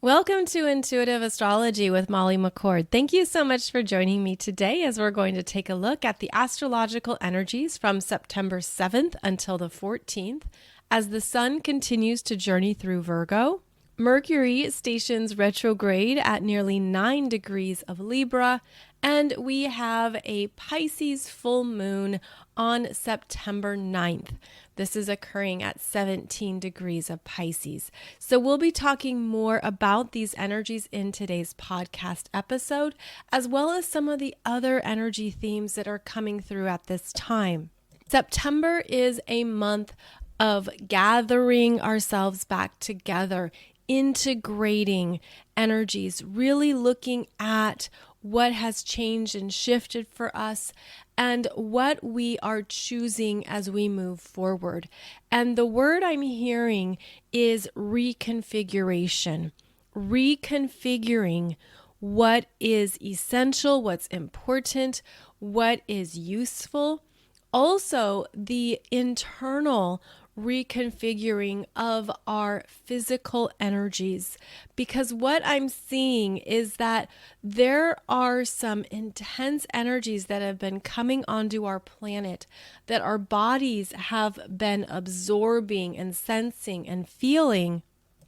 Welcome to Intuitive Astrology with Molly McCord. Thank you so much for joining me today as we're going to take a look at the astrological energies from September 7th until the 14th as the sun continues to journey through Virgo. Mercury stations retrograde at nearly 9 degrees of Libra, and we have a Pisces full moon on September 9th. This is occurring at 17 degrees of Pisces. So we'll be talking more about these energies in today's podcast episode, as well as some of the other energy themes that are coming through at this time. September is a month of gathering ourselves back together, integrating energies, really looking at what has changed and shifted for us and what we are choosing as we move forward. And the word I'm hearing is reconfiguration, reconfiguring what is essential, what's important, what is useful. Also, the internal reconfiguring of our physical energies, because what I'm seeing is that there are some intense energies that have been coming onto our planet that our bodies have been absorbing and sensing and feeling.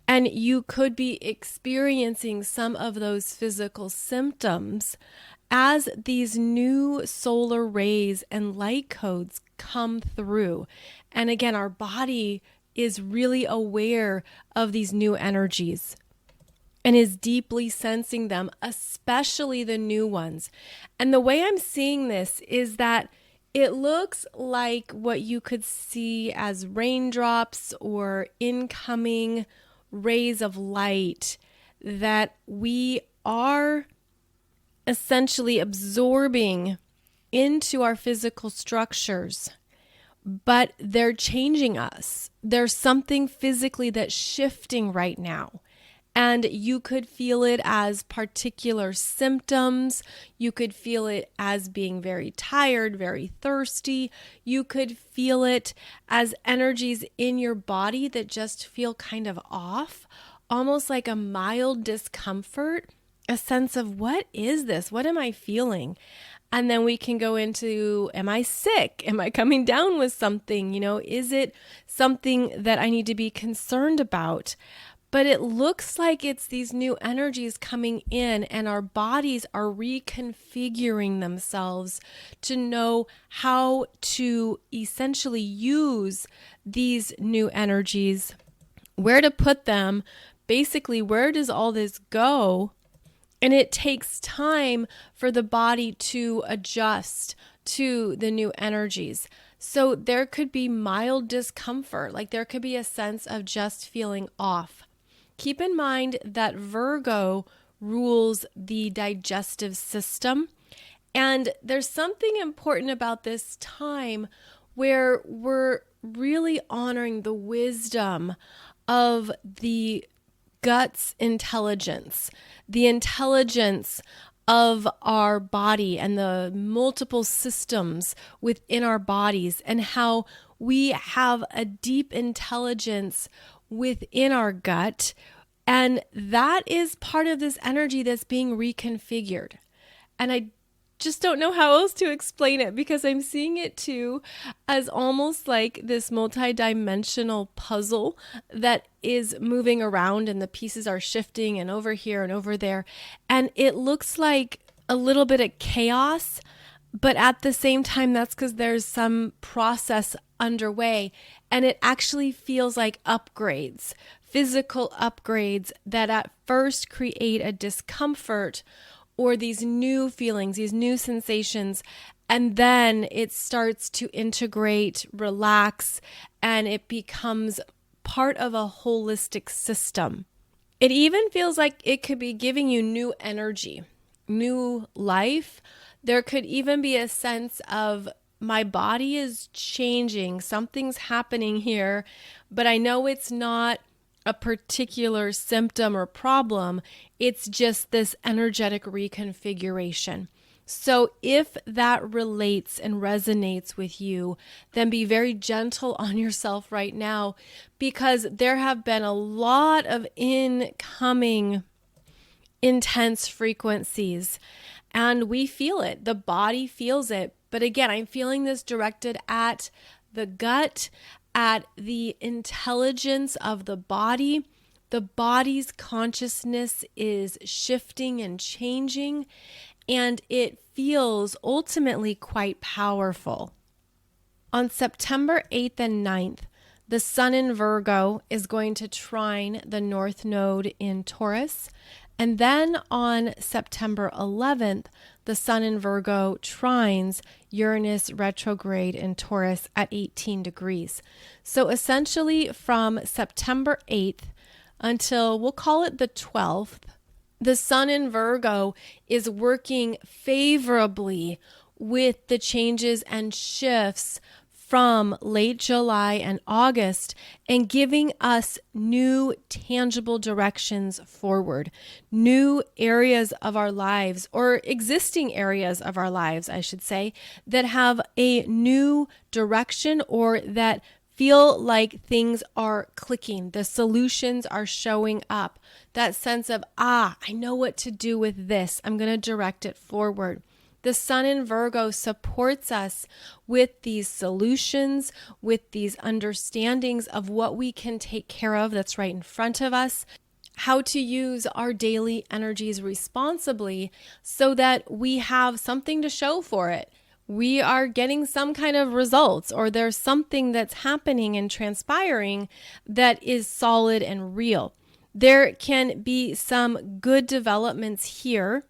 And you could be experiencing some of those physical symptoms as these new solar rays and light codes come through. And again, our body is really aware of these new energies and is deeply sensing them, especially the new ones. And the way I'm seeing this is that it looks like what you could see as raindrops or incoming rays of light that we are essentially absorbing into our physical structures, but they're changing us. There's something physically that's shifting right now. And you could feel it as particular symptoms. You could feel it as being very tired, very thirsty. You could feel it as energies in your body that just feel kind of off, almost like a mild discomfort, a sense of what is this? What am I feeling? And then we can go into, am I sick? Am I coming down with something? Is it something that I need to be concerned about? But it looks like it's these new energies coming in and our bodies are reconfiguring themselves to know how to essentially use these new energies, where to put them, basically where does all this go? And it takes time for the body to adjust to the new energies. So there could be mild discomfort, like there could be a sense of just feeling off. Keep in mind that Virgo rules the digestive system. And there's something important about this time where we're really honoring the wisdom of the gut's intelligence, the intelligence of our body and the multiple systems within our bodies, and how we have a deep intelligence within our gut. And that is part of this energy that's being reconfigured. And I just don't know how else to explain it, because I'm seeing it too as almost like this multi-dimensional puzzle that is moving around and the pieces are shifting and over here and over there. And it looks like a little bit of chaos, but at the same time, that's because there's some process underway, and it actually feels like upgrades, physical upgrades that at first create a discomfort or these new feelings, these new sensations, and then it starts to integrate, relax, and it becomes part of a holistic system. It even feels like it could be giving you new energy, new life. There could even be a sense of, my body is changing, something's happening here, but I know it's not a particular symptom or problem. It's just this energetic reconfiguration. So if that relates and resonates with you, then be very gentle on yourself right now, because there have been a lot of incoming intense frequencies and we feel it. The body feels it. But again, I'm feeling this directed at the gut, at the intelligence of the body. The body's consciousness is shifting and changing, and it feels ultimately quite powerful. On September 8th and 9th, the sun in Virgo is going to trine the North Node in Taurus. And then on September 11th, the sun in Virgo trines Uranus retrograde in Taurus at 18 degrees. So essentially from September 8th until, we'll call it the 12th, the sun in Virgo is working favorably with the changes and shifts from late July and August, and giving us new tangible directions forward, new areas of our lives, or existing areas of our lives, I should say, that have a new direction or that feel like things are clicking. The solutions are showing up. That sense of, I know what to do with this. I'm going to direct it forward. The sun in Virgo supports us with these solutions, with these understandings of what we can take care of that's right in front of us, how to use our daily energies responsibly so that we have something to show for it. We are getting some kind of results, or there's something that's happening and transpiring that is solid and real. There can be some good developments here,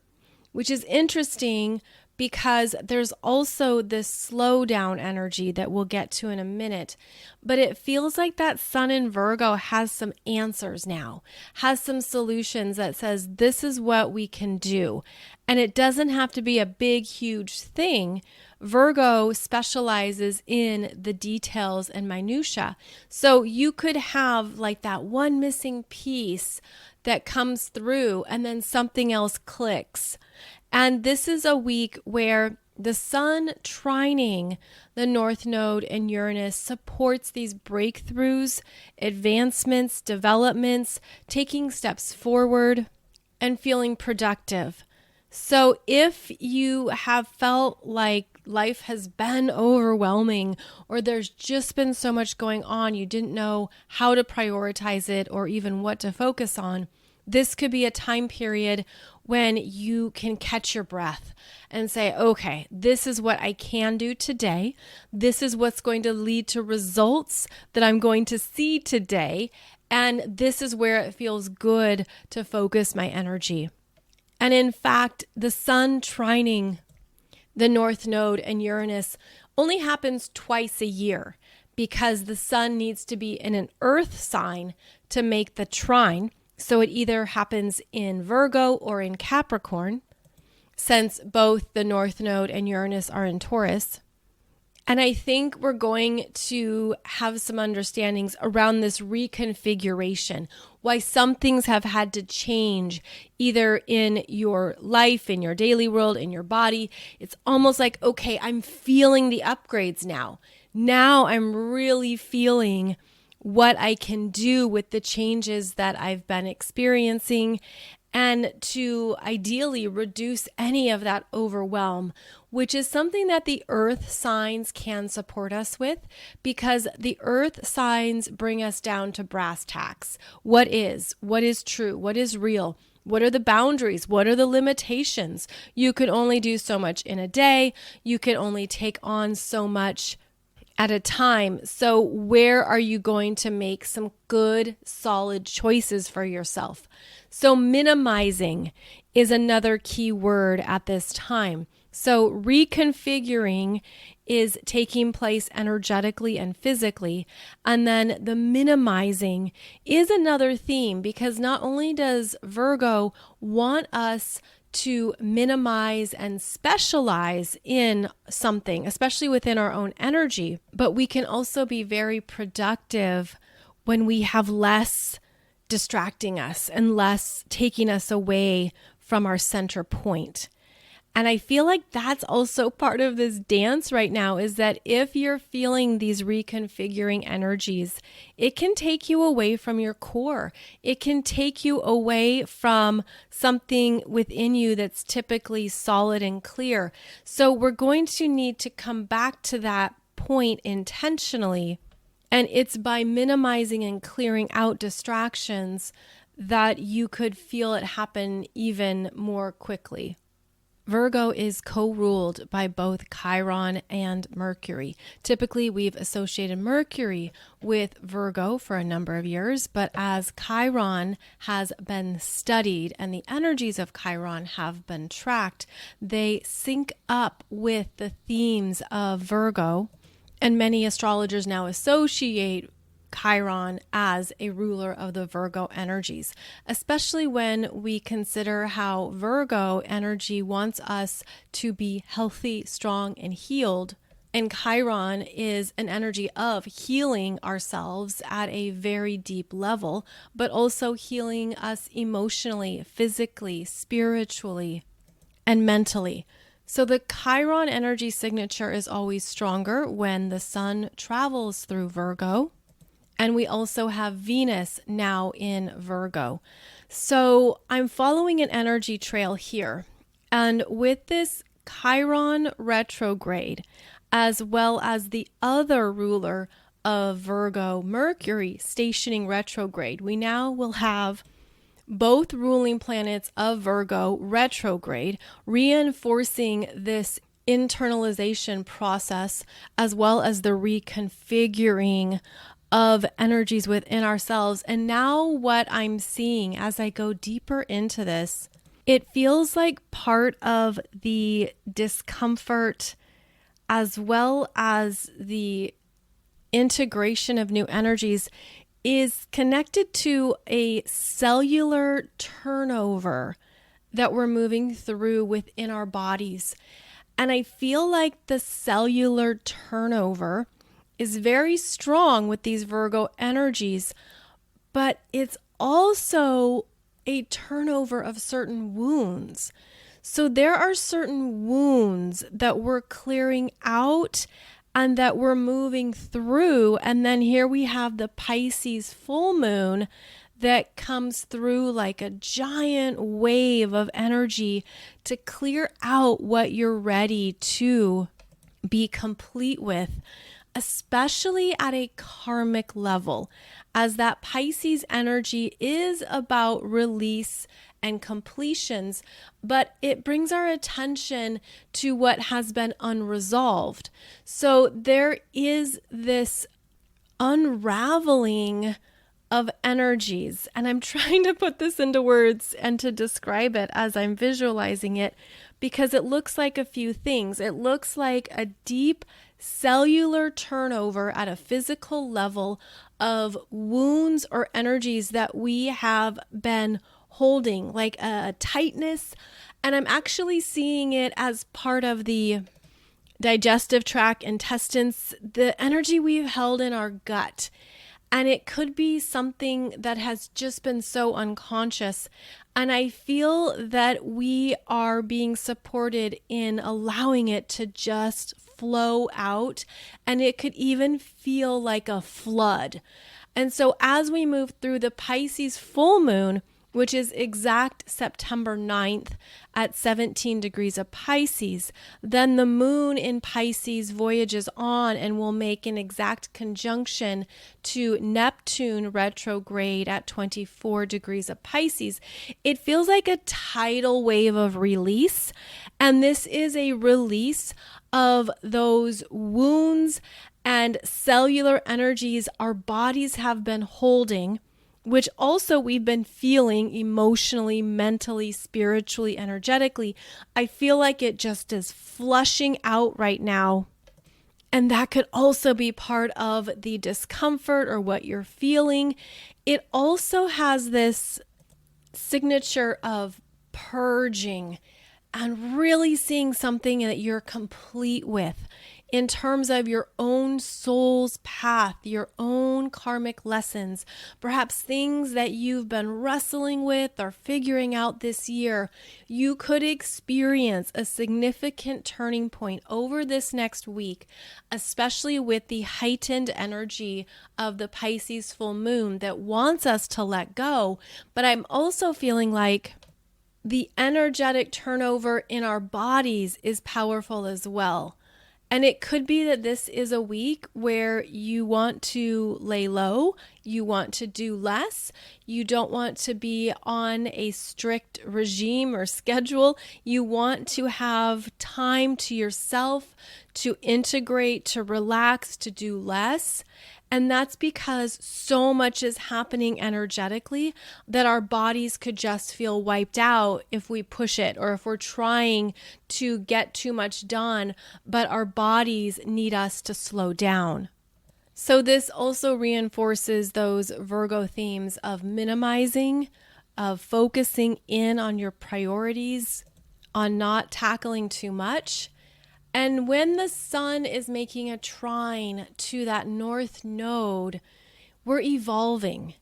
which is interesting because there's also this slowdown energy that we'll get to in a minute. But it feels like that sun in Virgo has some answers now, has some solutions that says this is what we can do. And it doesn't have to be a big, huge thing. Virgo specializes in the details and minutia. So you could have like that one missing piece that comes through and then something else clicks. And this is a week where the sun trining the North Node and Uranus supports these breakthroughs, advancements, developments, taking steps forward, and feeling productive. So if you have felt like life has been overwhelming, or there's just been so much going on, you didn't know how to prioritize it or even what to focus on, this could be a time period when you can catch your breath and say, okay, this is what I can do today. This is what's going to lead to results that I'm going to see today. And this is where it feels good to focus my energy. And in fact, the sun trining the North Node and Uranus only happens twice a year because the sun needs to be in an earth sign to make the trine. So it either happens in Virgo or in Capricorn, since both the North Node and Uranus are in Taurus. And I think we're going to have some understandings around this reconfiguration, why some things have had to change either in your life, in your daily world, in your body. It's almost like, okay, I'm feeling the upgrades now. Now I'm really feeling what I can do with the changes that I've been experiencing, and to ideally reduce any of that overwhelm, which is something that the earth signs can support us with, because the earth signs bring us down to brass tacks. What is true? What is real? What are the boundaries? What are the limitations? You can only do so much in a day. You can only take on so much at a time. So where are you going to make some good, solid choices for yourself? So minimizing is another key word at this time. So reconfiguring is taking place energetically and physically. And then the minimizing is another theme, because not only does Virgo want us to minimize and specialize in something, especially within our own energy, but we can also be very productive when we have less distracting us and less taking us away from our center point. And I feel like that's also part of this dance right now, is that if you're feeling these reconfiguring energies, it can take you away from your core. It can take you away from something within you that's typically solid and clear. So we're going to need to come back to that point intentionally. And it's by minimizing and clearing out distractions that you could feel it happen even more quickly. Virgo is co-ruled by both Chiron and Mercury. Typically, we've associated Mercury with Virgo for a number of years, but as Chiron has been studied and the energies of Chiron have been tracked, they sync up with the themes of Virgo, and many astrologers now associate Chiron as a ruler of the Virgo energies, especially when we consider how Virgo energy wants us to be healthy, strong, and healed. And Chiron is an energy of healing ourselves at a very deep level, but also healing us emotionally, physically, spiritually, and mentally. So the Chiron energy signature is always stronger when the sun travels through Virgo. And we also have Venus now in Virgo. So I'm following an energy trail here. And with this Chiron retrograde, as well as the other ruler of Virgo, Mercury, stationing retrograde, we now will have both ruling planets of Virgo retrograde, reinforcing this internalization process, as well as the reconfiguring of energies within ourselves. And now what I'm seeing as I go deeper into this, it feels like part of the discomfort as well as the integration of new energies is connected to a cellular turnover that we're moving through within our bodies. And I feel like the cellular turnover is very strong with these Virgo energies, but it's also a turnover of certain wounds. So there are certain wounds that we're clearing out and that we're moving through. And then here we have the Pisces full moon that comes through like a giant wave of energy to clear out what you're ready to be complete with, especially at a karmic level, as that Pisces energy is about release and completions, but it brings our attention to what has been unresolved. So there is this unraveling of energies, and I'm trying to put this into words and to describe it as I'm visualizing it, because it looks like a few things. It looks like a deep cellular turnover at a physical level of wounds or energies that we have been holding, like a tightness. And I'm actually seeing it as part of the digestive tract, intestines, the energy we've held in our gut. And it could be something that has just been so unconscious. And I feel that we are being supported in allowing it to just flow out. And it could even feel like a flood. And so as we move through the Pisces full moon, which is exact September 9th at 17 degrees of Pisces, then the moon in Pisces voyages on and will make an exact conjunction to Neptune retrograde at 24 degrees of Pisces. It feels like a tidal wave of release, and this is a release of those wounds and cellular energies our bodies have been holding, which also we've been feeling emotionally, mentally, spiritually, energetically. I feel like it just is flushing out right now. And that could also be part of the discomfort or what you're feeling. It also has this signature of purging and really seeing something that you're complete with. in terms of your own soul's path, your own karmic lessons, perhaps things that you've been wrestling with or figuring out this year, you could experience a significant turning point over this next week, especially with the heightened energy of the Pisces full moon that wants us to let go. But I'm also feeling like the energetic turnover in our bodies is powerful as well. And it could be that this is a week where you want to lay low, you want to do less, you don't want to be on a strict regime or schedule. You want to have time to yourself, to integrate, to relax, to do less. And that's because so much is happening energetically that our bodies could just feel wiped out if we push it, or if we're trying to get too much done, but our bodies need us to slow down. So this also reinforces those Virgo themes of minimizing, of focusing in on your priorities, on not tackling too much. And when the sun is making a trine to that north node, we're evolving.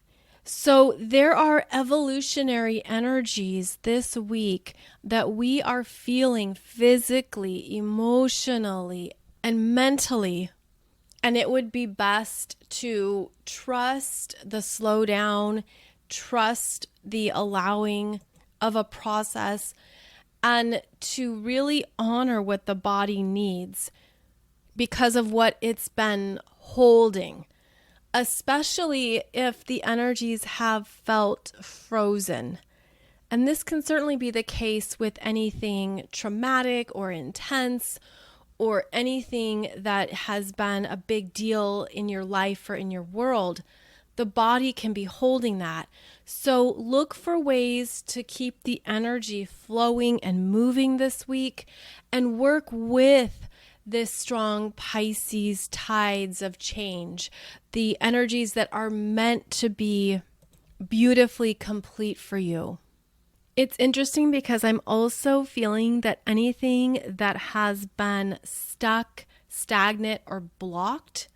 So there are evolutionary energies this week that we are feeling physically, emotionally, and mentally. And it would be best to trust the slowdown, trust the allowing of a process, and to really honor what the body needs because of what it's been holding, especially if the energies have felt frozen. And this can certainly be the case with anything traumatic or intense, or anything that has been a big deal in your life or in your world. The body can be holding that. So look for ways to keep the energy flowing and moving this week, and work with this strong Pisces tides of change, the energies that are meant to be beautifully complete for you. It's interesting because I'm also feeling that anything that has been stuck, stagnant, or blocked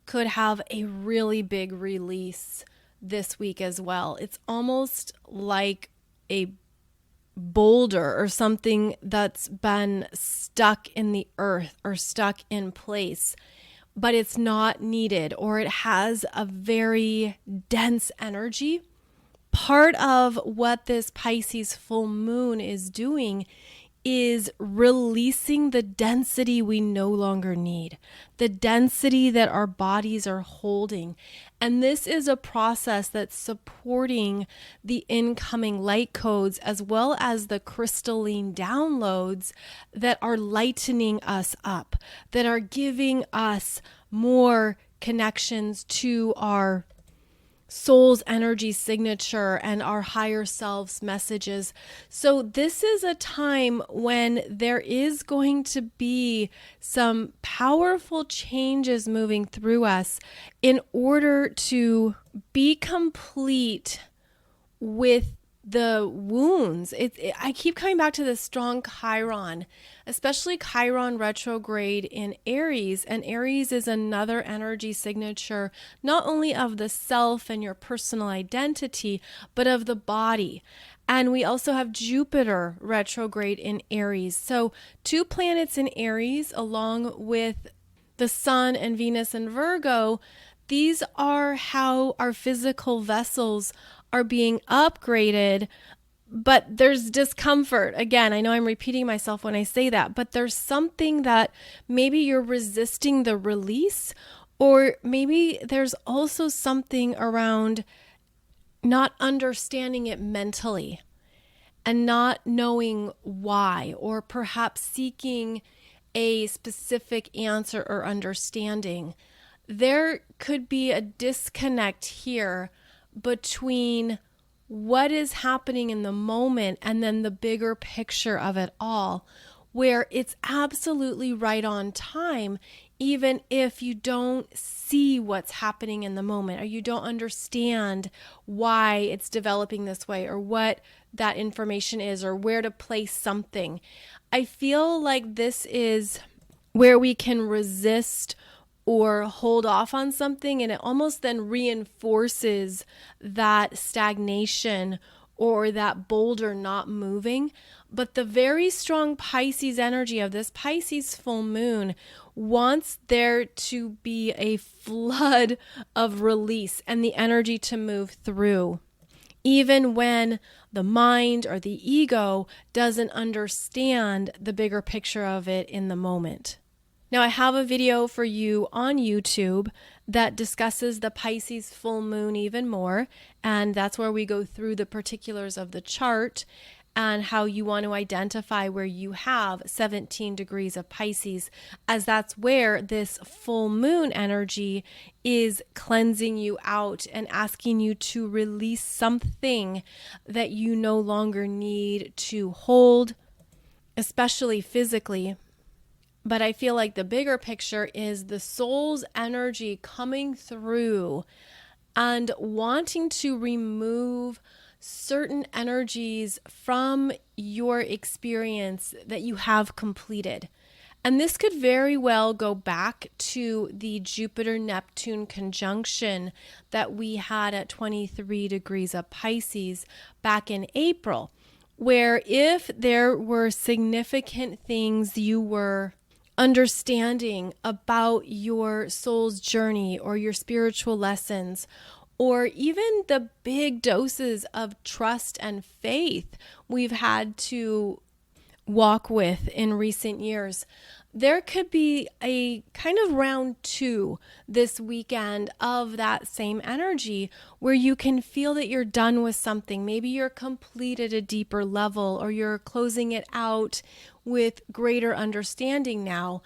could have a really big release this week as well. It's almost like a boulder or something that's been stuck in the earth or stuck in place, but it's not needed, or it has a very dense energy. Part of what this Pisces full moon is doing is releasing the density we no longer need, the density that our bodies are holding. And this is a process that's supporting the incoming light codes, as well as the crystalline downloads that are lightening us up, that are giving us more connections to our soul's energy signature and our higher selves messages. So this is a time when there is going to be some powerful changes moving through us in order to be complete with the wounds. I keep coming back to this strong Chiron, especially Chiron retrograde in Aries. And Aries is another energy signature, not only of the self and your personal identity, but of the body. And we also have Jupiter retrograde in Aries. So 2 planets in Aries, along with the Sun and Venus in Virgo, these are how our physical vessels are being upgraded, but there's discomfort. Again, I know I'm repeating myself when I say that, but there's something that maybe you're resisting the release, or maybe there's also something around not understanding it mentally and not knowing why, or perhaps seeking a specific answer or understanding. There could be a disconnect here between what is happening in the moment and then the bigger picture of it all, where it's absolutely right on time, even if you don't see what's happening in the moment, or you don't understand why it's developing this way, or what that information is, or where to place something. I feel like this is where we can resist or hold off on something, and it almost then reinforces that stagnation or that boulder not moving. But the very strong Pisces energy of this Pisces full moon wants there to be a flood of release and the energy to move through, even when the mind or the ego doesn't understand the bigger picture of it in the moment. Now, I have a video for you on YouTube that discusses the Pisces full moon even more, and that's where we go through the particulars of the chart and how you want to identify where you have 17 degrees of Pisces, as that's where this full moon energy is cleansing you out and asking you to release something that you no longer need to hold, especially physically. But I feel like the bigger picture is the soul's energy coming through and wanting to remove certain energies from your experience that you have completed. And this could very well go back to the Jupiter-Neptune conjunction that we had at 23 degrees of Pisces back in April, where if there were significant things you were understanding about your soul's journey or your spiritual lessons, or even the big doses of trust and faith we've had to walk with in recent years, there could be a kind of round two this weekend of that same energy where you can feel that you're done with something. Maybe you're complete at a deeper level, or you're closing it out with greater understanding now.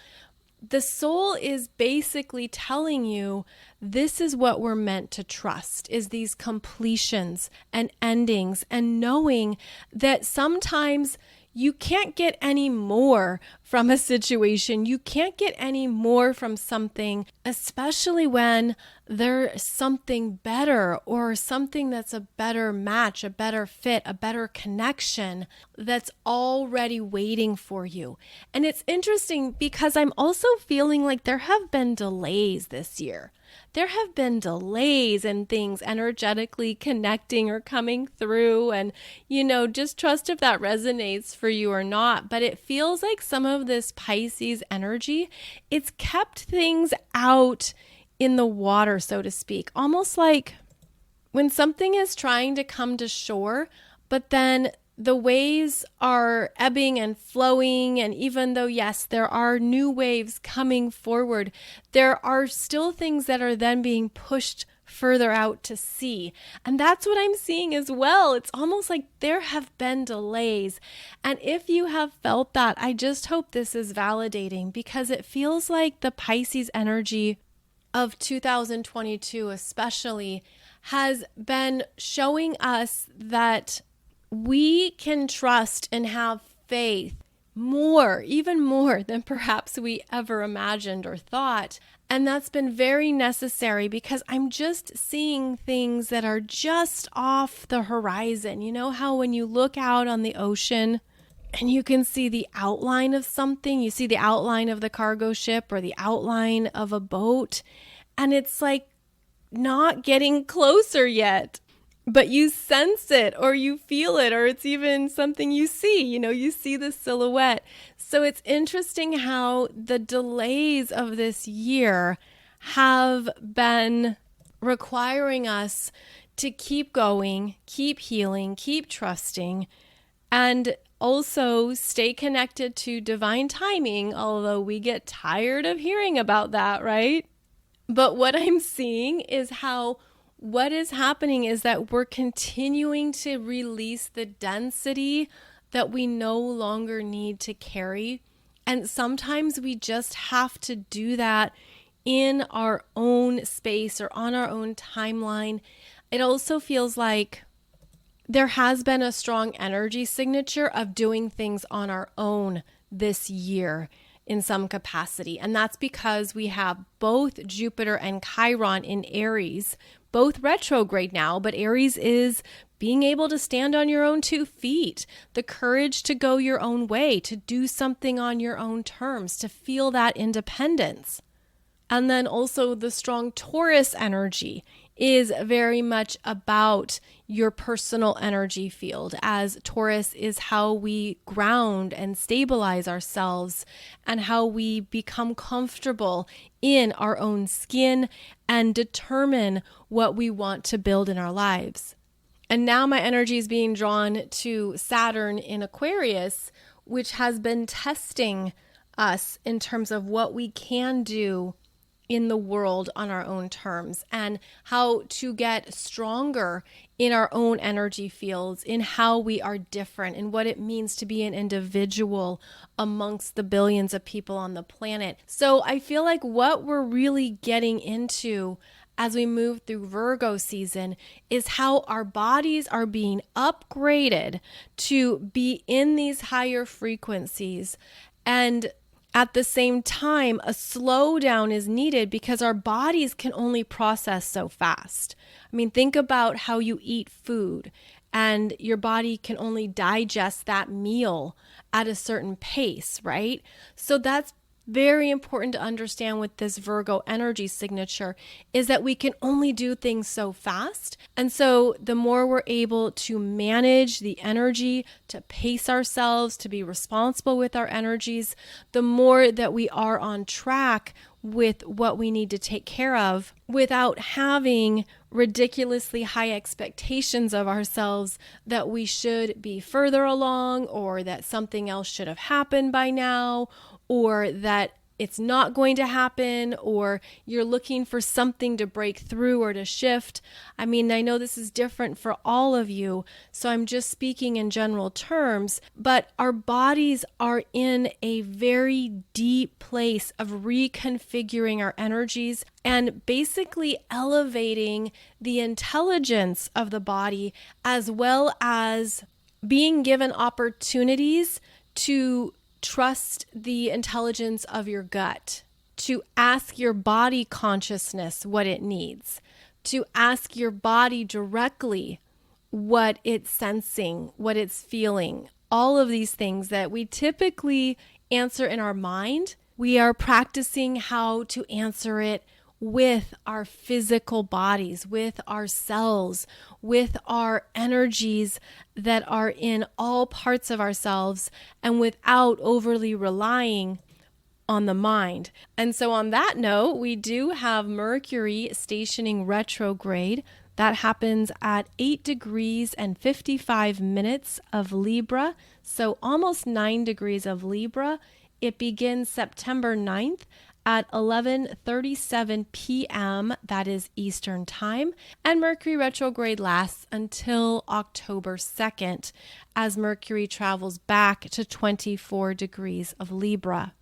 The soul is basically telling you this is what we're meant to trust, is these completions and endings, and knowing that sometimes you can't get any more from a situation. You can't get any more from something, especially when there's something better or something that's a better match, a better fit, a better connection that's already waiting for you. And it's interesting because I'm also feeling like there have been delays this year. There have been delays in things energetically connecting or coming through, and, just trust if that resonates for you or not. But it feels like some of this Pisces energy, it's kept things out in the water, so to speak, almost like when something is trying to come to shore, but then the waves are ebbing and flowing, and even though, yes, there are new waves coming forward, there are still things that are then being pushed further out to sea. And that's what I'm seeing as well. It's almost like there have been delays. And if you have felt that, I just hope this is validating, because it feels like the Pisces energy of 2022 especially has been showing us that we can trust and have faith more, even more than perhaps we ever imagined or thought. And that's been very necessary, because I'm just seeing things that are just off the horizon. You know how when you look out on the ocean and you can see the outline of something, you see the outline of the cargo ship or the outline of a boat, and it's like not getting closer yet. But you sense it, or you feel it, or it's even something you see, you see the silhouette. So it's interesting how the delays of this year have been requiring us to keep going, keep healing, keep trusting, and also stay connected to divine timing, although we get tired of hearing about that, right? But what I'm seeing is how what is happening is that we're continuing to release the density that we no longer need to carry. And sometimes we just have to do that in our own space or on our own timeline. It also feels like there has been a strong energy signature of doing things on our own this year. in some capacity. And that's because we have both Jupiter and Chiron in Aries, both retrograde now, but Aries is being able to stand on your own 2 feet, the courage to go your own way, to do something on your own terms, to feel that independence. And then also the strong Taurus energy is very much about your personal energy field, as Taurus is how we ground and stabilize ourselves and how we become comfortable in our own skin and determine what we want to build in our lives. And now my energy is being drawn to Saturn in Aquarius, which has been testing us in terms of what we can do in the world on our own terms and how to get stronger in our own energy fields, in how we are different and what it means to be an individual amongst the billions of people on the planet. So I feel like what we're really getting into as we move through Virgo season is how our bodies are being upgraded to be in these higher frequencies, and at the same time, a slowdown is needed because our bodies can only process so fast. I mean, think about how you eat food and your body can only digest that meal at a certain pace, right? So that's very important to understand with this Virgo energy signature, is that we can only do things so fast. And so the more we're able to manage the energy, to pace ourselves, to be responsible with our energies, the more that we are on track with what we need to take care of without having ridiculously high expectations of ourselves that we should be further along, or that something else should have happened by now, or that it's not going to happen, or you're looking for something to break through or to shift. I mean, I know this is different for all of you, so I'm just speaking in general terms, but our bodies are in a very deep place of reconfiguring our energies and basically elevating the intelligence of the body, as well as being given opportunities to trust the intelligence of your gut, to ask your body consciousness what it needs, to ask your body directly what it's sensing, what it's feeling. All of these things that we typically answer in our mind, we are practicing how to answer it with our physical bodies, with our cells, with our energies that are in all parts of ourselves, and without overly relying on the mind. And so on that note, we do have Mercury stationing retrograde. That happens at 8 degrees and 55 minutes of Libra, so almost 9 degrees of Libra. It begins September 9th at 11:37 p.m., that is Eastern Time, and Mercury retrograde lasts until October 2nd as Mercury travels back to 24 degrees of Libra.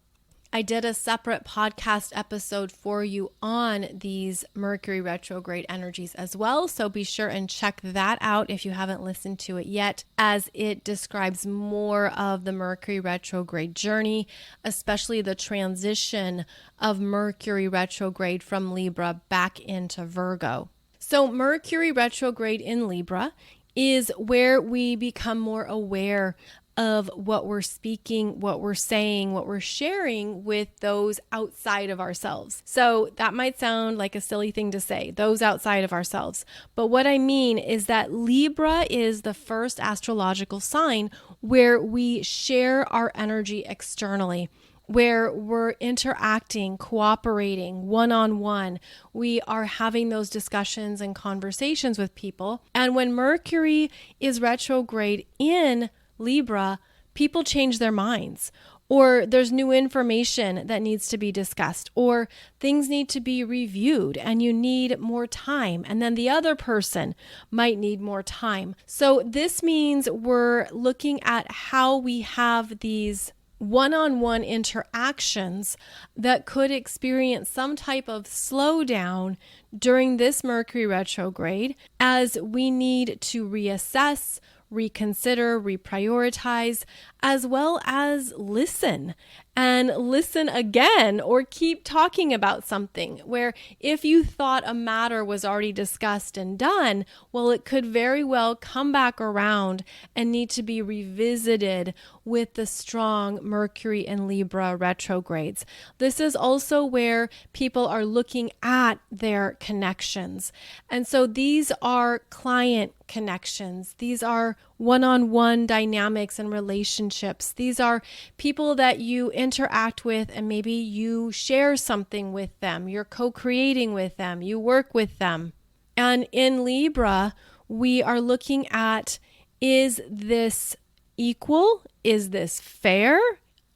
I did a separate podcast episode for you on these Mercury retrograde energies as well, so be sure and check that out if you haven't listened to it yet, as it describes more of the Mercury retrograde journey, especially the transition of Mercury retrograde from Libra back into Virgo. So Mercury retrograde in Libra is where we become more aware of what we're speaking, what we're saying, what we're sharing with those outside of ourselves. So that might sound like a silly thing to say, those outside of ourselves. But what I mean is that Libra is the first astrological sign where we share our energy externally, where we're interacting, cooperating one-on-one. We are having those discussions and conversations with people. And when Mercury is retrograde in Libra, people change their minds, or there's new information that needs to be discussed, or things need to be reviewed and you need more time, and then the other person might need more time. So this means we're looking at how we have these one-on-one interactions that could experience some type of slowdown during this Mercury retrograde, as we need to reassess, reconsider, reprioritize, as well as listen and listen again, or keep talking about something where if you thought a matter was already discussed and done, well, it could very well come back around and need to be revisited with the strong Mercury and Libra retrogrades. This is also where people are looking at their connections. And so these are client connections. These are one-on-one dynamics and relationships. These are people that you interact with and maybe you share something with them. You're co-creating with them. You work with them. And in Libra, we are looking at, is this equal? Is this fair?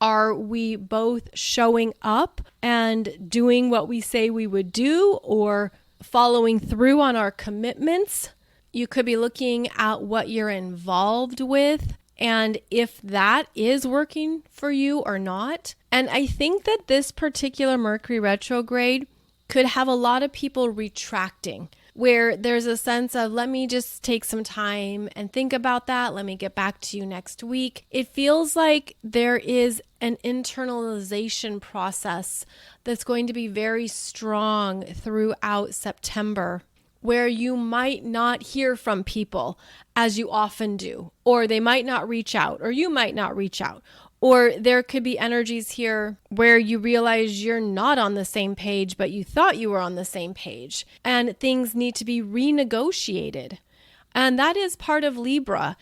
Are we both showing up and doing what we say we would do, or following through on our commitments? You could be looking at what you're involved with and if that is working for you or not. And I think that this particular Mercury retrograde could have a lot of people retracting, where there's a sense of, let me just take some time and think about that. Let me get back to you next week. It feels like there is an internalization process that's going to be very strong throughout September, where you might not hear from people as you often do, or they might not reach out, or you might not reach out. Or there could be energies here where you realize you're not on the same page, but you thought you were on the same page, and things need to be renegotiated. And that is part of Libra.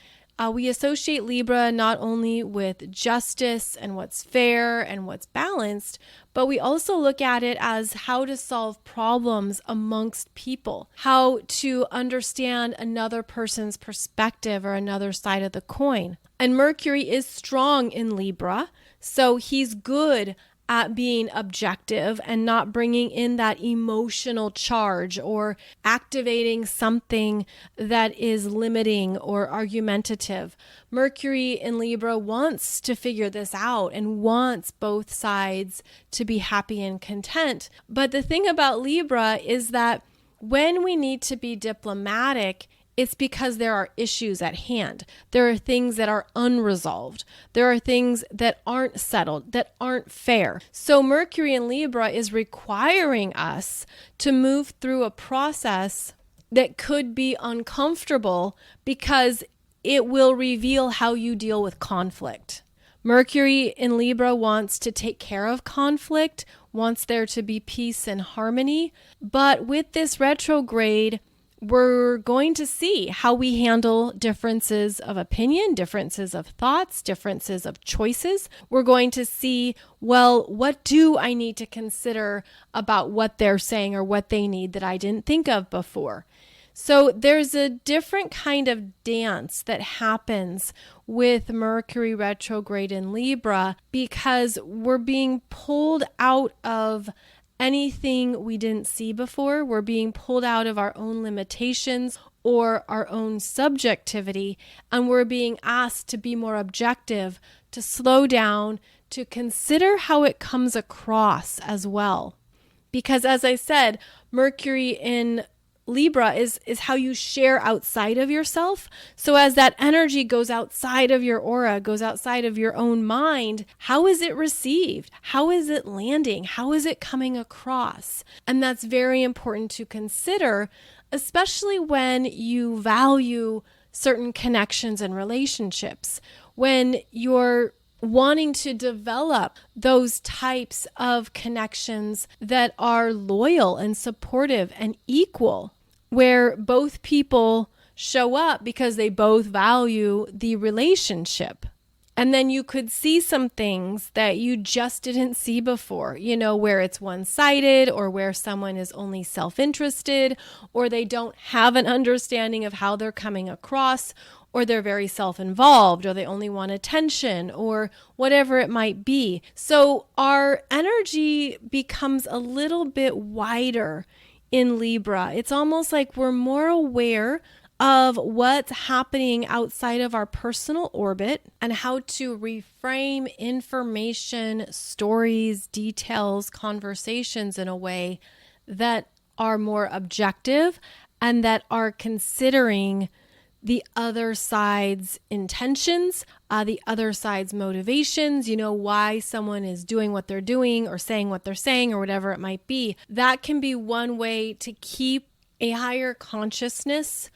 We associate Libra not only with justice and what's fair and what's balanced, but we also look at it as how to solve problems amongst people, how to understand another person's perspective or another side of the coin. And Mercury is strong in Libra, so he's good at being objective and not bringing in that emotional charge or activating something that is limiting or argumentative. Mercury in Libra wants to figure this out and wants both sides to be happy and content. But the thing about Libra is that when we need to be diplomatic, it's because there are issues at hand. There are things that are unresolved. There are things that aren't settled, that aren't fair. So Mercury in Libra is requiring us to move through a process that could be uncomfortable because it will reveal how you deal with conflict. Mercury in Libra wants to take care of conflict, wants there to be peace and harmony. But with this retrograde, we're going to see how we handle differences of opinion, differences of thoughts, differences of choices. We're going to see, well, what do I need to consider about what they're saying or what they need that I didn't think of before? So there's a different kind of dance that happens with Mercury retrograde in Libra because we're being pulled out of anything we didn't see before. We're being pulled out of our own limitations or our own subjectivity, and we're being asked to be more objective, to slow down, to consider how it comes across as well. Because as I said, Mercury in Libra is how you share outside of yourself. So as that energy goes outside of your aura, goes outside of your own mind, how is it received? How is it landing? How is it coming across? And that's very important to consider, especially when you value certain connections and relationships, when you're wanting to develop those types of connections that are loyal and supportive and equal, where both people show up because they both value the relationship. And then you could see some things that you just didn't see before, where it's one-sided or where someone is only self-interested or they don't have an understanding of how they're coming across, or they're very self-involved, or they only want attention, or whatever it might be. So our energy becomes a little bit wider in Libra. It's almost like we're more aware of what's happening outside of our personal orbit and how to reframe information, stories, details, conversations in a way that are more objective and that are considering the other side's intentions, the other side's motivations, why someone is doing what they're doing or saying what they're saying or whatever it might be. That can be one way to keep a higher consciousness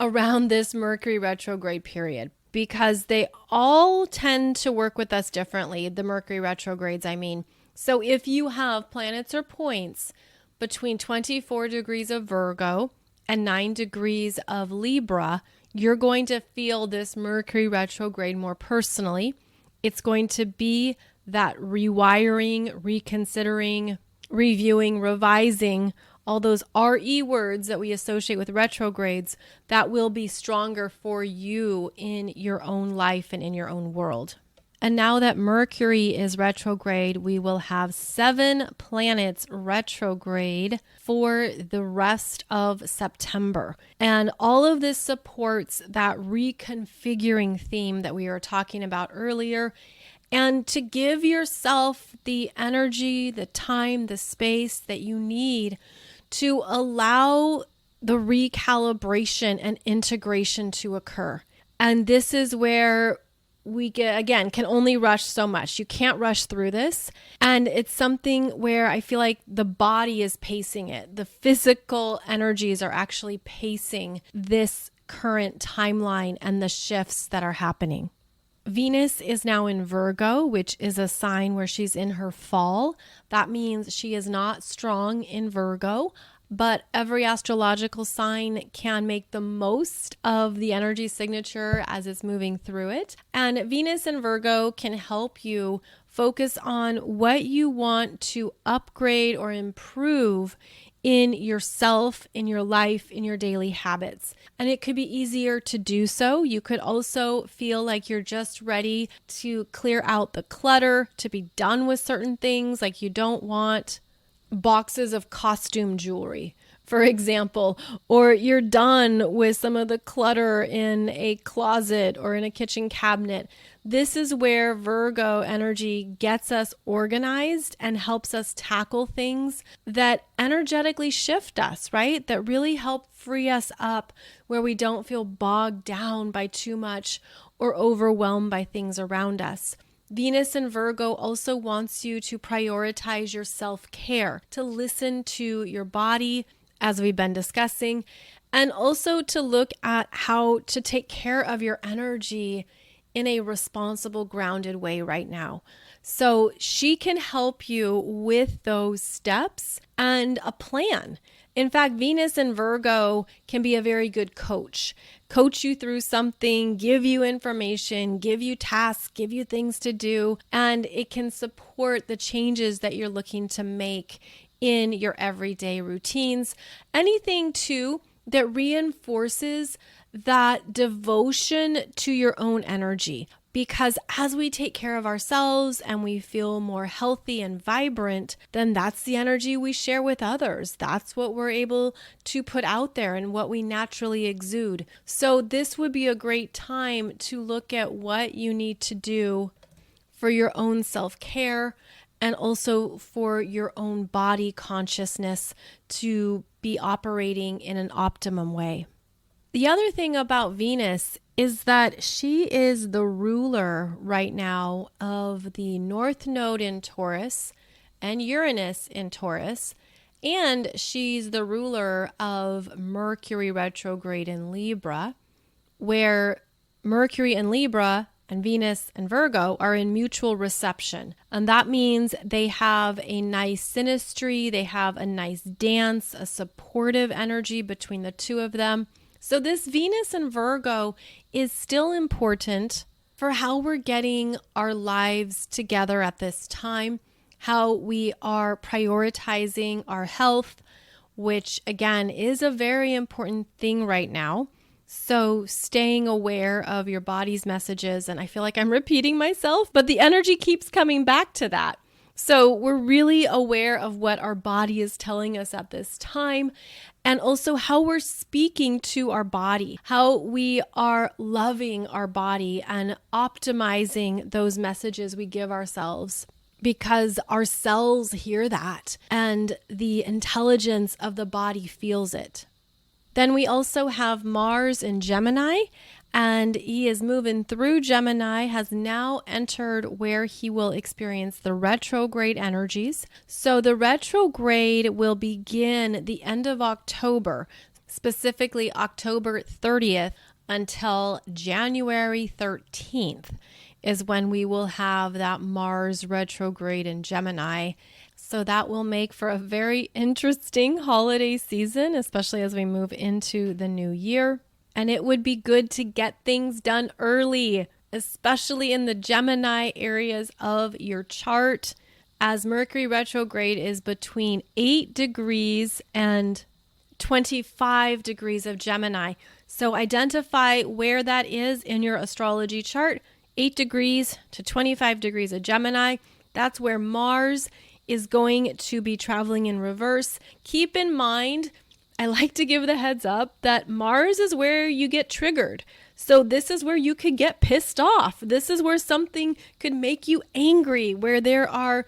around this Mercury retrograde period, because they all tend to work with us differently, the Mercury retrogrades, I mean. So if you have planets or points between 24 degrees of Virgo and 9 degrees of Libra, you're going to feel this Mercury retrograde more personally. It's going to be that rewiring, reconsidering, reviewing, revising, all those RE words that we associate with retrogrades that will be stronger for you in your own life and in your own world. And now that Mercury is retrograde, we will have 7 planets retrograde for the rest of September. And all of this supports that reconfiguring theme that we were talking about earlier. And to give yourself the energy, the time, the space that you need to allow the recalibration and integration to occur. And this is where we can only rush so much. You can't rush through this. And it's something where I feel like the body is pacing it. The physical energies are actually pacing this current timeline and the shifts that are happening. Venus is now in Virgo, which is a sign where she's in her fall. That means she is not strong in Virgo, but every astrological sign can make the most of the energy signature as it's moving through it. And Venus in Virgo can help you focus on what you want to upgrade or improve in yourself, in your life, in your daily habits. And it could be easier to do so. You could also feel like you're just ready to clear out the clutter, to be done with certain things, like you don't want boxes of costume jewelry, for example, or you're done with some of the clutter in a closet or in a kitchen cabinet. This is where Virgo energy gets us organized and helps us tackle things that energetically shift us, right? That really help free us up, where we don't feel bogged down by too much or overwhelmed by things around us. Venus in Virgo also wants you to prioritize your self-care, to listen to your body, as we've been discussing, and also to look at how to take care of your energy in a responsible, grounded way right now. So she can help you with those steps and a plan. In fact, Venus in Virgo can be a very good coach you through something, give you information, give you tasks, give you things to do, and it can support the changes that you're looking to make in your everyday routines. Anything too that reinforces that devotion to your own energy. Because as we take care of ourselves and we feel more healthy and vibrant, then that's the energy we share with others. That's what we're able to put out there and what we naturally exude. So this would be a great time to look at what you need to do for your own self-care and also for your own body consciousness to be operating in an optimum way. The other thing about Venus is that she is the ruler right now of the North Node in Taurus and Uranus in Taurus, and she's the ruler of Mercury retrograde in Libra, where Mercury in Libra and Venus and Virgo are in mutual reception. And that means they have a nice synastry, they have a nice dance, a supportive energy between the two of them. So this Venus and Virgo is still important for how we're getting our lives together at this time, how we are prioritizing our health, which again is a very important thing right now. So staying aware of your body's messages, and I feel like I'm repeating myself, but the energy keeps coming back to that. So we're really aware of what our body is telling us at this time, and also how we're speaking to our body, how we are loving our body and optimizing those messages we give ourselves, because our cells hear that and the intelligence of the body feels it. Then we also have Mars in Gemini, and he is moving through Gemini, has now entered where he will experience the retrograde energies. So the retrograde will begin the end of October, specifically October 30th until January 13th is when we will have that Mars retrograde in Gemini. So that will make for a very interesting holiday season, especially as we move into the new year. And it would be good to get things done early, especially in the Gemini areas of your chart, as Mercury retrograde is between 8 degrees and 25 degrees of Gemini. So identify where that is in your astrology chart. 8 degrees to 25 degrees of Gemini. That's where Mars is going to be traveling in reverse. Keep in mind, I like to give the heads up that Mars is where you get triggered. So this is where you could get pissed off. This is where something could make you angry, where there are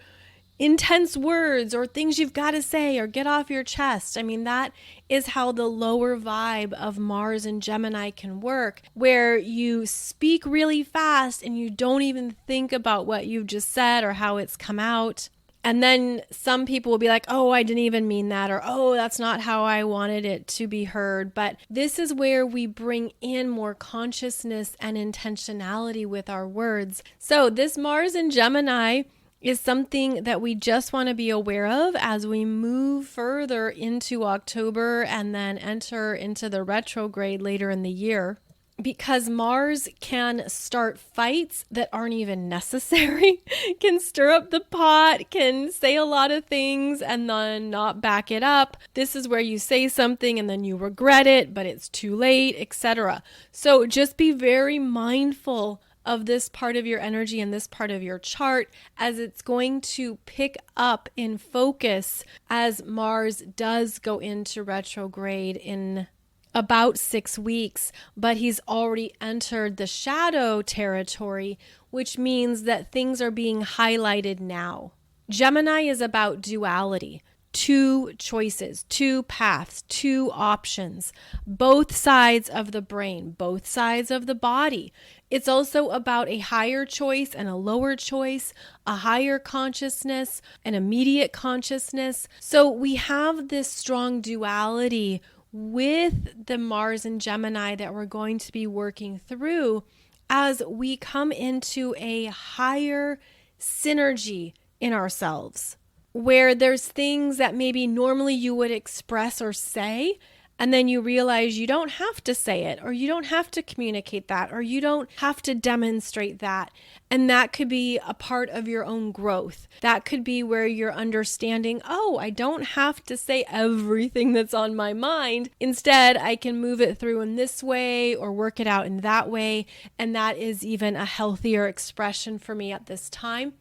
intense words or things you've got to say or get off your chest. I mean, that is how the lower vibe of Mars and Gemini can work, where you speak really fast and you don't even think about what you've just said or how it's come out. And then some people will be like, oh, I didn't even mean that, or oh, that's not how I wanted it to be heard. But this is where we bring in more consciousness and intentionality with our words. So this Mars in Gemini is something that we just want to be aware of as we move further into October and then enter into the retrograde later in the year. Because Mars can start fights that aren't even necessary, can stir up the pot, can say a lot of things and then not back it up. This is where you say something and then you regret it, but it's too late, etc. So just be very mindful of this part of your energy and this part of your chart, as it's going to pick up in focus as Mars does go into retrograde in about 6 weeks, but he's already entered the shadow territory, which means that things are being highlighted now. Gemini is about duality, 2 choices, 2 paths, 2 options, both sides of the brain, both sides of the body. It's also about a higher choice and a lower choice, a higher consciousness, an immediate consciousness. So we have this strong duality with the Mars and Gemini that we're going to be working through as we come into a higher synergy in ourselves, where there's things that maybe normally you would express or say, and then you realize you don't have to say it, or you don't have to communicate that, or you don't have to demonstrate that. And that could be a part of your own growth. That could be where you're understanding, oh, I don't have to say everything that's on my mind. Instead, I can move it through in this way or work it out in that way. And that is even a healthier expression for me at this time.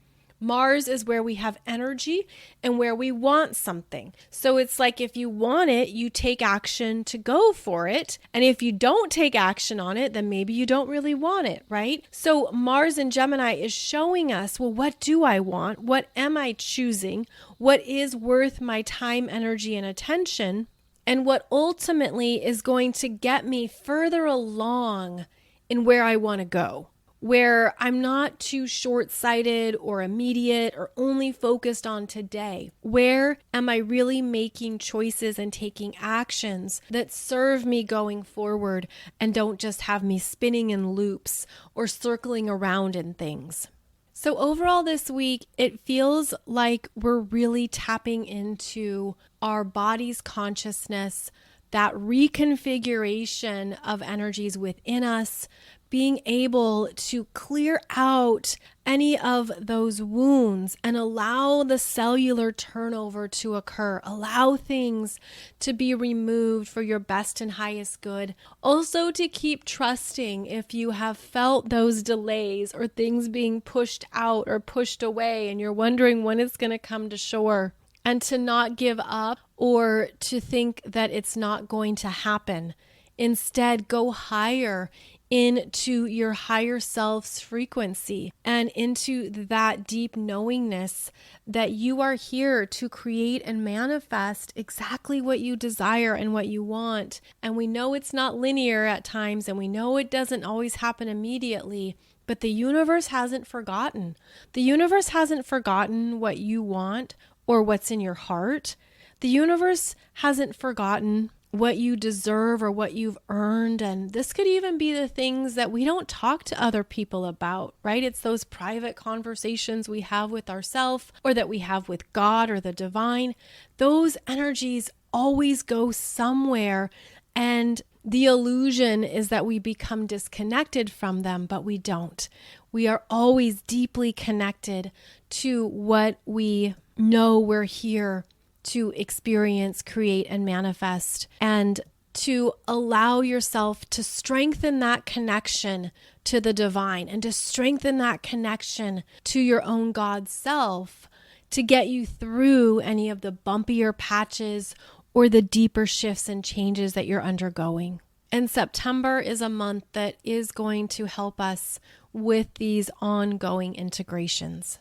Mars is where we have energy and where we want something. So it's like if you want it, you take action to go for it. And if you don't take action on it, then maybe you don't really want it, right? So Mars in Gemini is showing us, well, what do I want? What am I choosing? What is worth my time, energy, and attention? And what ultimately is going to get me further along in where I want to go, where I'm not too short-sighted or immediate or only focused on today. Where am I really making choices and taking actions that serve me going forward and don't just have me spinning in loops or circling around in things? So overall this week, it feels like we're really tapping into our body's consciousness, that reconfiguration of energies within us, being able to clear out any of those wounds and allow the cellular turnover to occur. Allow things to be removed for your best and highest good. Also to keep trusting if you have felt those delays or things being pushed out or pushed away and you're wondering when it's going to come to shore. And to not give up or to think that it's not going to happen. Instead, go higher into your higher self's frequency and into that deep knowingness that you are here to create and manifest exactly what you desire and what you want. And we know it's not linear at times, and we know it doesn't always happen immediately, but the universe hasn't forgotten. The universe hasn't forgotten what you want or what's in your heart. The universe hasn't forgotten what you deserve or what you've earned. And this could even be the things that we don't talk to other people about, right? It's those private conversations we have with ourselves or that we have with God or the divine. Those energies always go somewhere, and the illusion is that we become disconnected from them, but we don't. We are always deeply connected to what we know we're here to experience, create, and manifest, and to allow yourself to strengthen that connection to the divine and to strengthen that connection to your own God self to get you through any of the bumpier patches or the deeper shifts and changes that you're undergoing. And September is a month that is going to help us with these ongoing integrations.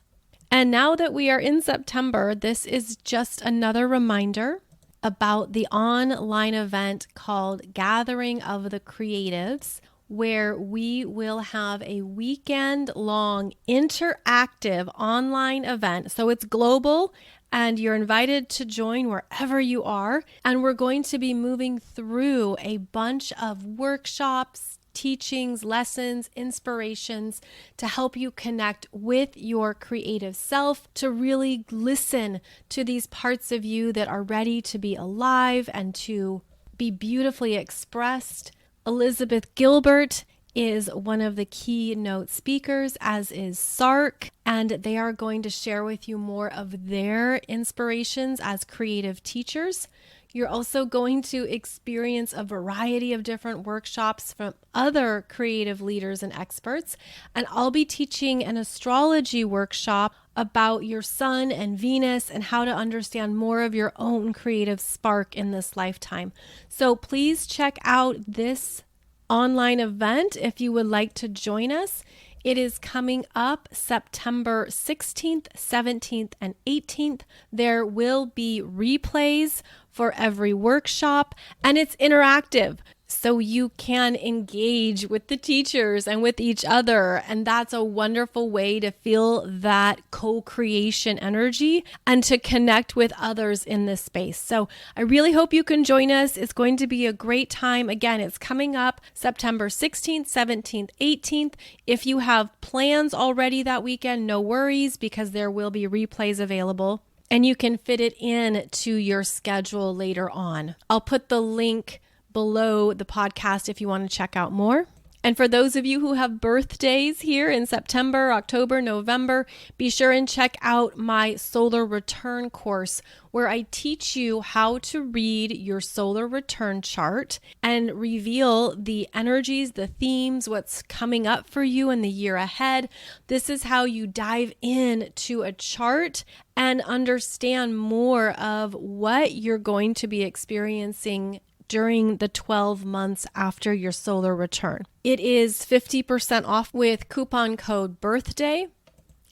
And now that we are in September, this is just another reminder about the online event called Gathering of the Creatives, where we will have a weekend-long interactive online event. So it's global, and you're invited to join wherever you are. And we're going to be moving through a bunch of workshops, teachings, lessons, inspirations to help you connect with your creative self, to really listen to these parts of you that are ready to be alive and to be beautifully expressed. Elizabeth Gilbert is one of the keynote speakers, as is Sark, and they are going to share with you more of their inspirations as creative teachers. You're also going to experience a variety of different workshops from other creative leaders and experts. And I'll be teaching an astrology workshop about your sun and Venus and how to understand more of your own creative spark in this lifetime. So please check out this online event if you would like to join us. It is coming up September 16th, 17th, and 18th. There will be replays for every workshop, and it's interactive. So you can engage with the teachers and with each other. And that's a wonderful way to feel that co-creation energy and to connect with others in this space. So I really hope you can join us. It's going to be a great time. Again, it's coming up September 16th, 17th, 18th. If you have plans already that weekend, no worries, because there will be replays available and you can fit it in to your schedule later on. I'll put the link below the podcast if you want to check out more. And for those of you who have birthdays here in September, October, November, be sure and check out my solar return course, where I teach you how to read your solar return chart and reveal the energies, the themes, what's coming up for you in the year ahead. This is how you dive into a chart and understand more of what you're going to be experiencing during the 12 months after your solar return. It is 50% off with coupon code BIRTHDAY,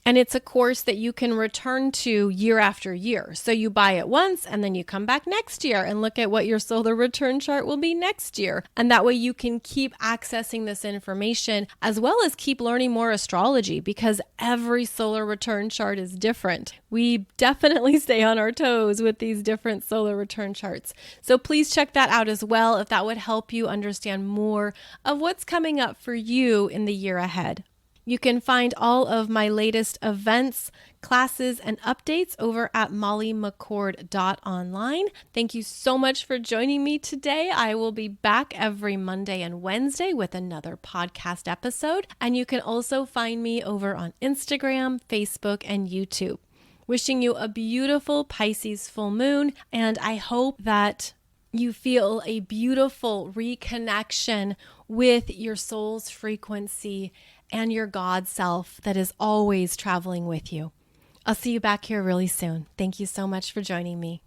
and it's a course that you can return to year after year. So you buy it once and then you come back next year and look at what your solar return chart will be next year. And that way you can keep accessing this information as well as keep learning more astrology, because every solar return chart is different. We definitely stay on our toes with these different solar return charts. So please check that out as well if that would help you understand more of what's coming up for you in the year ahead. You can find all of my latest events, classes, and updates over at mollymccord.online. Thank you so much for joining me today. I will be back every Monday and Wednesday with another podcast episode. And you can also find me over on Instagram, Facebook, and YouTube. Wishing you a beautiful Pisces full moon, and I hope that you feel a beautiful reconnection with your soul's frequency and your God self that is always traveling with you. I'll see you back here really soon. Thank you so much for joining me.